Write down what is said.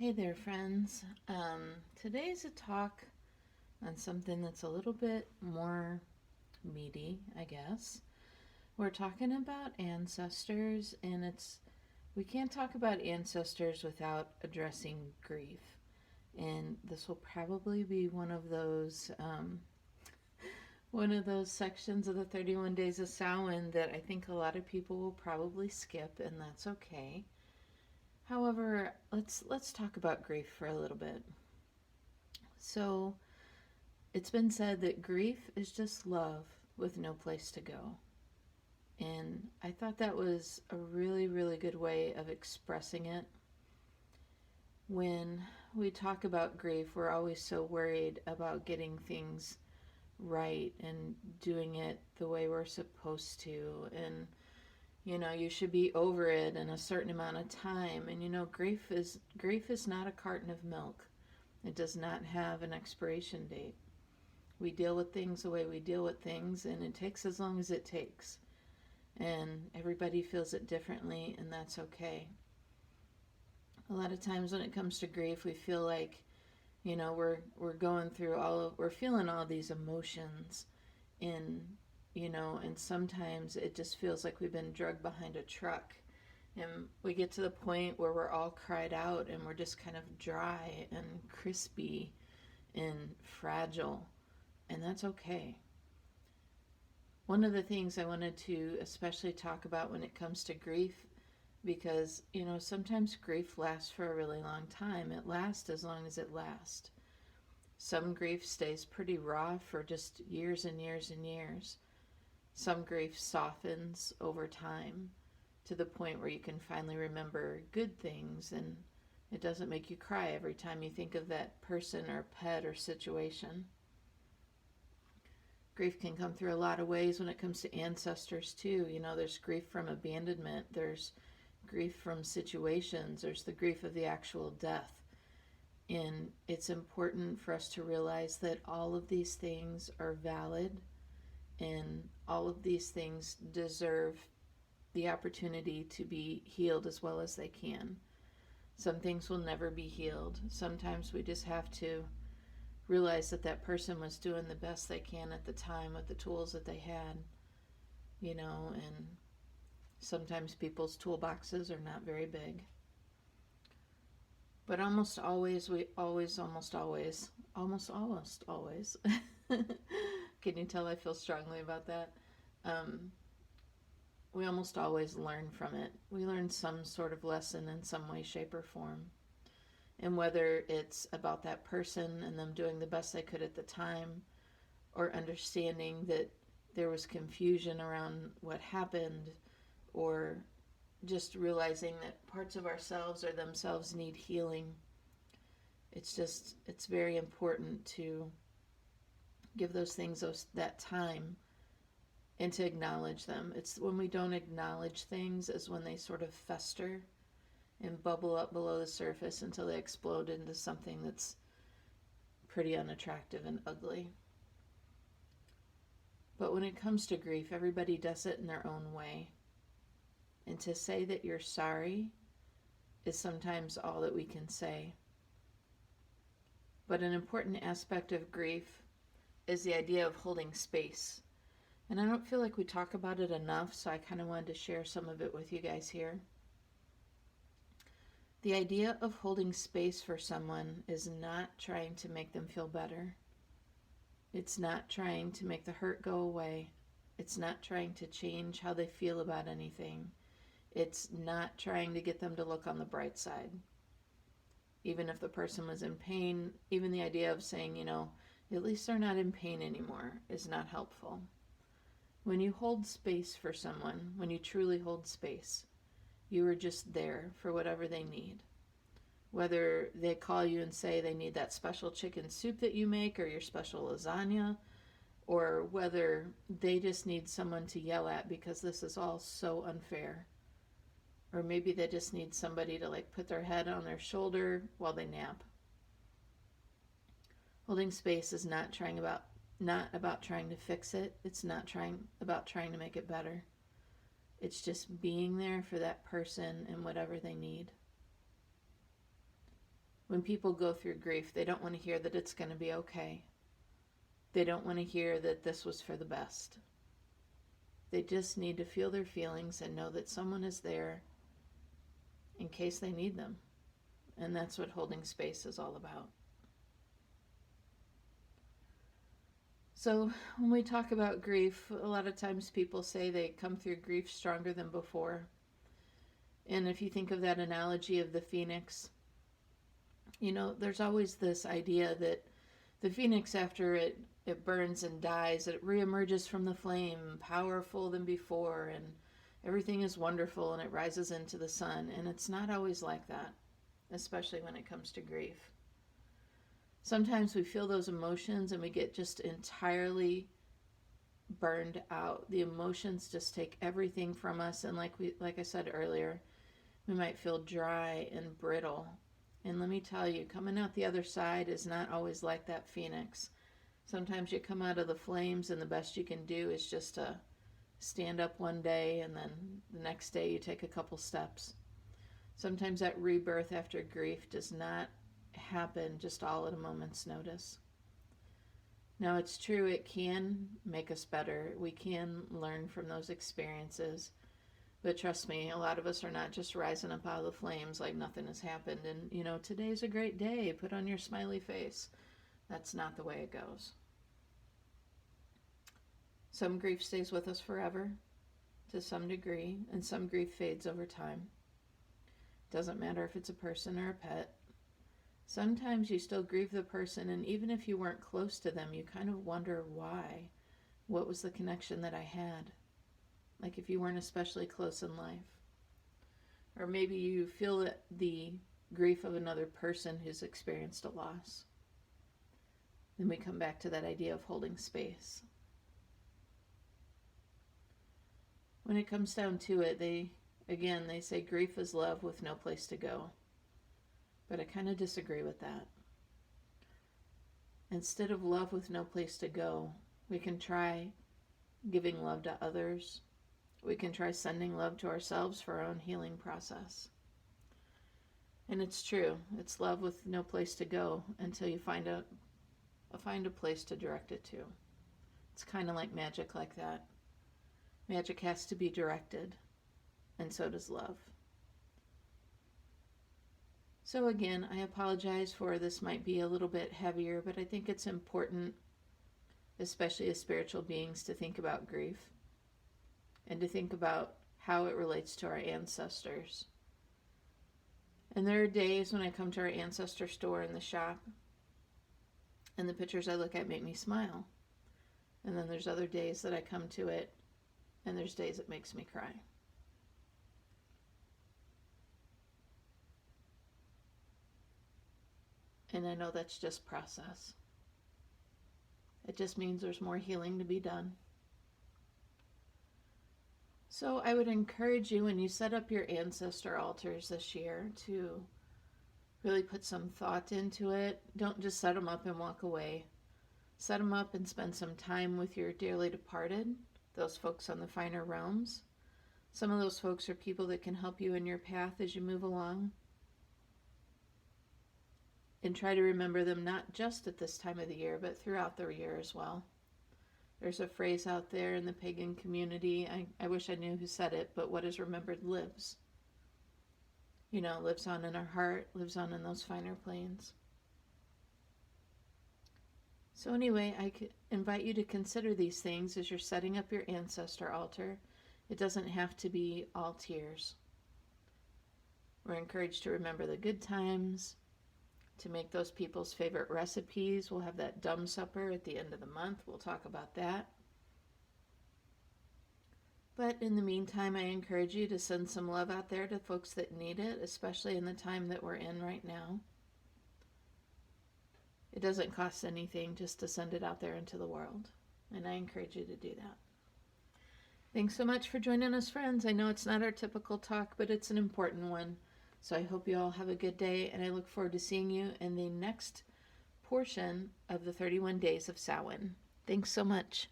Hey there, friends. Today's a talk on something that's a little bit more meaty, I guess. We're talking about ancestors, and we can't talk about ancestors without addressing grief. And this will probably be one of those sections of the 31 Days of Samhain that I think a lot of people will probably skip, and that's okay. However, let's talk about grief for a little bit. So, it's been said that grief is just love with no place to go. And I thought that was a really, really good way of expressing it. When we talk about grief, we're always so worried about getting things right and doing it the way we're supposed to. And, you should be over it in a certain amount of time. And, grief is not a carton of milk. It does not have an expiration date. We deal with things the way we deal with things, and it takes as long as it takes. And everybody feels it differently, and that's okay. A lot of times when it comes to grief, we feel like, we're going through we're feeling all these emotions, and and sometimes it just feels like we've been drugged behind a truck. And we get to the point where we're all cried out and we're just kind of dry and crispy and fragile, and that's okay. One of the things I wanted to especially talk about when it comes to grief, because, sometimes grief lasts for a really long time. It lasts as long as it lasts. Some grief stays pretty raw for just years and years and years. Some grief softens over time to the point where you can finally remember good things, and it doesn't make you cry every time you think of that person or pet or situation. Grief can come through a lot of ways when it comes to ancestors too. There's grief from abandonment, there's grief from situations, there's the grief of the actual death. And it's important for us to realize that all of these things are valid, and all of these things deserve the opportunity to be healed as well as they can. Some things will never be healed. Sometimes we just have to realize that that person was doing the best they can at the time with the tools that they had, and sometimes people's toolboxes are not very big. But almost always, almost always, can you tell I feel strongly about that? Um, we almost always learn from it. We learn some sort of lesson in some way, shape, or form. And whether it's about that person and them doing the best they could at the time, or understanding that there was confusion around what happened, or just realizing that parts of ourselves or themselves need healing. It's very important to give those things that time and to acknowledge them. It's when we don't acknowledge things is when they sort of fester and bubble up below the surface until they explode into something that's pretty unattractive and ugly. But when it comes to grief, everybody does it in their own way. And to say that you're sorry is sometimes all that we can say. But an important aspect of grief is the idea of holding space. And I don't feel like we talk about it enough, so I kind of wanted to share some of it with you guys here. The idea of holding space for someone is not trying to make them feel better. It's not trying to make the hurt go away. It's not trying to change how they feel about anything. It's not trying to get them to look on the bright side. Even if the person was in pain, even the idea of saying, at least they're not in pain anymore is not helpful. When you hold space for someone, when you truly hold space, you are just there for whatever they need. Whether they call you and say they need that special chicken soup that you make or your special lasagna, or whether they just need someone to yell at because this is all so unfair. Or maybe they just need somebody to put their head on their shoulder while they nap. Holding space is not about trying to fix it. It's not about trying to make it better. It's just being there for that person and whatever they need. When people go through grief, they don't want to hear that it's going to be okay. They don't want to hear that this was for the best. They just need to feel their feelings and know that someone is there in case they need them. And that's what holding space is all about. So when we talk about grief, a lot of times people say they come through grief stronger than before. And if you think of that analogy of the phoenix, there's always this idea that the phoenix, after it burns and dies, it reemerges from the flame, powerful than before, and everything is wonderful, and it rises into the sun. And it's not always like that, especially when it comes to grief. Sometimes we feel those emotions and we get just entirely burned out. The emotions just take everything from us, and like I said earlier, we might feel dry and brittle. And let me tell you, coming out the other side is not always like that phoenix. Sometimes you come out of the flames and the best you can do is just to stand up one day, and then the next day you take a couple steps. Sometimes that rebirth after grief does not happen just all at a moment's notice. Now, it's true, it can make us better. We can learn from those experiences. But trust me, a lot of us are not just rising up out of the flames like nothing has happened. And, today's a great day. Put on your smiley face. That's not the way it goes. Some grief stays with us forever, to some degree, and some grief fades over time. Doesn't matter if it's a person or a pet. Sometimes you still grieve the person, and even if you weren't close to them, you kind of wonder why. What was the connection that I had? Like if you weren't especially close in life. Or maybe you feel the grief of another person who's experienced a loss. Then we come back to that idea of holding space. When it comes down to it, they say grief is love with no place to go. But I kind of disagree with that. Instead of love with no place to go, we can try giving love to others. We can try sending love to ourselves for our own healing process. And it's true, it's love with no place to go until you find a place to direct it to. It's kind of like magic like that. Magic has to be directed, and so does love. So again, I apologize for this might be a little bit heavier, but I think it's important, especially as spiritual beings, to think about grief and to think about how it relates to our ancestors. And there are days when I come to our ancestor store in the shop and the pictures I look at make me smile. And then there's other days that I come to it and there's days it makes me cry. And I know that's just process. It just means there's more healing to be done. So I would encourage you, when you set up your ancestor altars this year, to really put some thought into it. Don't just set them up and walk away. Set them up and spend some time with your dearly departed, those folks on the finer realms. Some of those folks are people that can help you in your path as you move along. And try to remember them not just at this time of the year, but throughout the year as well. There's a phrase out there in the pagan community, I wish I knew who said it, but what is remembered lives. Lives on in our heart, lives on in those finer planes. So anyway, I invite you to consider these things as you're setting up your ancestor altar. It doesn't have to be all tears. We're encouraged to remember the good times, to make those people's favorite recipes. We'll have that dumb supper at the end of the month. We'll talk about that. But in the meantime, I encourage you to send some love out there to folks that need it, especially in the time that we're in right now. It doesn't cost anything just to send it out there into the world. And I encourage you to do that. Thanks so much for joining us, friends. I know it's not our typical talk, but it's an important one. So I hope you all have a good day, and I look forward to seeing you in the next portion of the 31 Days of Samhain. Thanks so much.